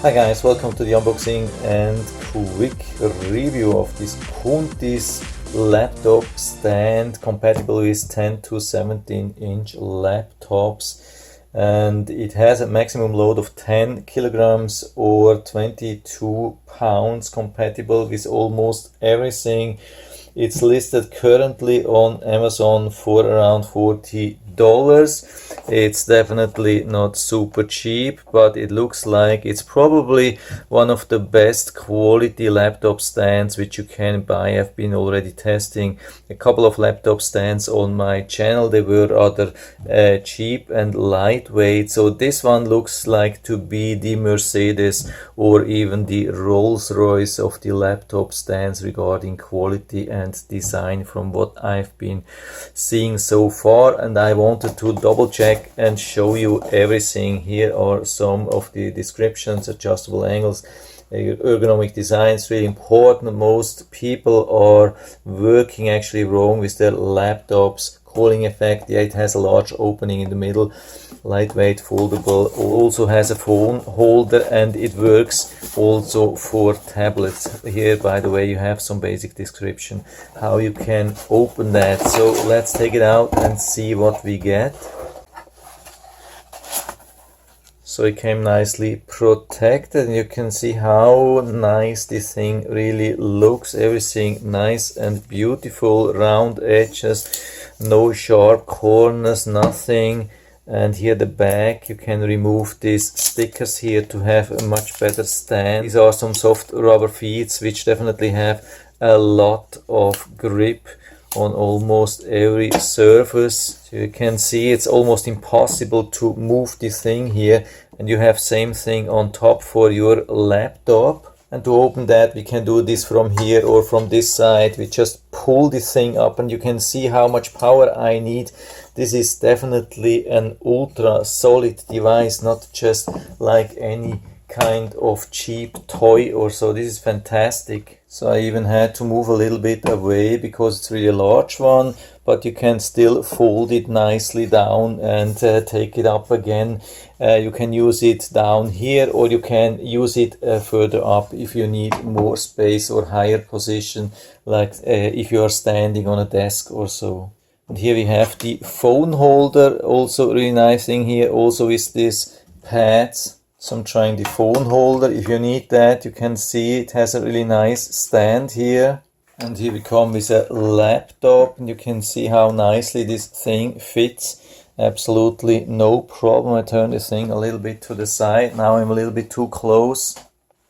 Hi guys, welcome to the unboxing and quick review of this Quntis laptop stand compatible with 10 to 17 inch laptops, and it has a maximum load of 10 kilograms or 22 pounds, compatible with almost everything. It's listed currently on Amazon for around $40. It's definitely not super cheap, but it looks like it's probably one of the best quality laptop stands which you can buy. I've been already testing a couple of laptop stands on my channel. They were rather cheap and lightweight, so this one looks like to be the Mercedes or even the Rolls-Royce of the laptop stands regarding quality and design from what I've been seeing so far. And I wanted to double check and show you everything. Here are some of the descriptions: adjustable angles, ergonomic design is really important. Most people are working actually wrong with their laptops. Cooling effect, yeah, it has a large opening in the middle, lightweight, foldable, also has a phone holder, and it works also for tablets. Here, by the way, you have some basic description how you can open that. So let's take it out and see what we get. So it came nicely protected, and you can see how nice this thing really looks. Everything nice and beautiful, round edges, no sharp corners, nothing. And here the back, you can remove these stickers here to have a much better stand. These are some soft rubber feet which definitely have a lot of grip on almost every surface. So you can see it's almost impossible to move this thing here, and you have same thing on top for your laptop. And to open that, we can do this from here or from this side. We just pull this thing up, and you can see how much power I need. This is definitely an ultra solid device, not just like any kind of cheap toy or so. This is fantastic. So I even had to move a little bit away because it's really a large one, but you can still fold it nicely down and take it up again. You can use it down here, or you can use it further up if you need more space or higher position, like if you are standing on a desk or so. And here we have the phone holder, also really nice thing here, also with these pads. So I'm trying the phone holder. If you need that, you can see it has a really nice stand here. And here we come with a laptop, and you can see how nicely this thing fits. Absolutely no problem. I turn this thing a little bit to the side. Now I'm a little bit too close,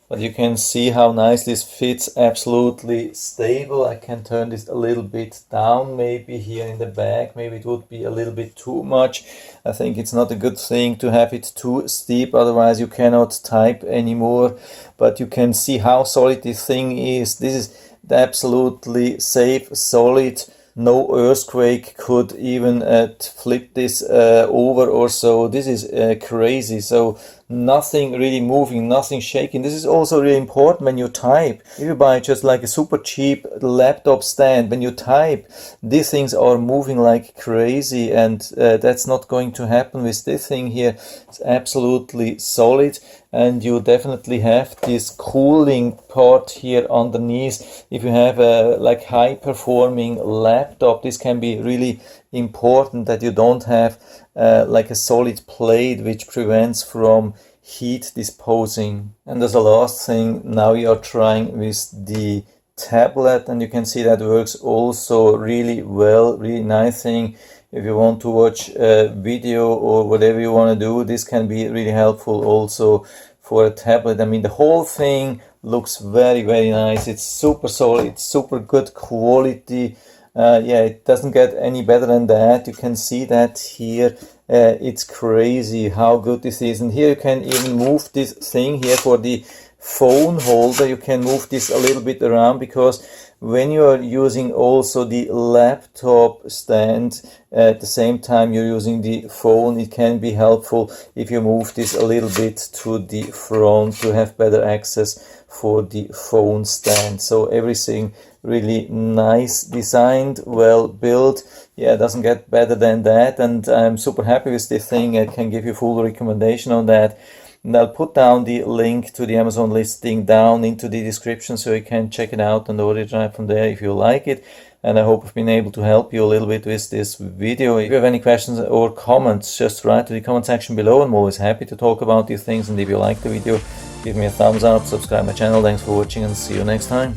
but you can see how nice this fits. Absolutely stable. I can turn this a little bit down, maybe here in the back. Maybe it would be a little bit too much. I think it's not a good thing to have it too steep, otherwise you cannot type anymore. But you can see how solid this thing is. This is absolutely safe, solid. No earthquake could even flip this over or so. This is crazy. So nothing really moving, nothing shaking. This is also really important when you type. If you buy just like a super cheap laptop stand, when you type, these things are moving like crazy, and that's not going to happen with this thing here. It's absolutely solid. And you definitely have this cooling part here underneath. If you have a like high performing laptop, this can be really important, that you don't have like a solid plate which prevents from heat disposing. And as a last thing, now we are trying with the tablet, and you can see that works also really well. Really nice thing. If you want to watch a video or whatever you want to do, this can be really helpful also for a tablet. I mean, the whole thing looks very, very nice. It's super solid, it's super good quality. Yeah, it doesn't get any better than that. You can see that here. It's crazy how good this is. And here you can even move this thing here for the phone holder. You can move this a little bit around, because when you are using also the laptop stand at the same time you're using the phone, it can be helpful if you move this a little bit to the front to have better access for the phone stand. So everything really nice designed, well built. Yeah, it doesn't get better than that, and I'm super happy with this thing. I can give you full recommendation on that. And I'll put down the link to the Amazon listing down into the description so you can check it out and order it right from there if you like it. And I hope I've been able to help you a little bit with this video. If you have any questions or comments, just write to the comment section below. I'm always happy to talk about these things. And if you like the video, give me a thumbs up, subscribe my channel. Thanks for watching and see you next time.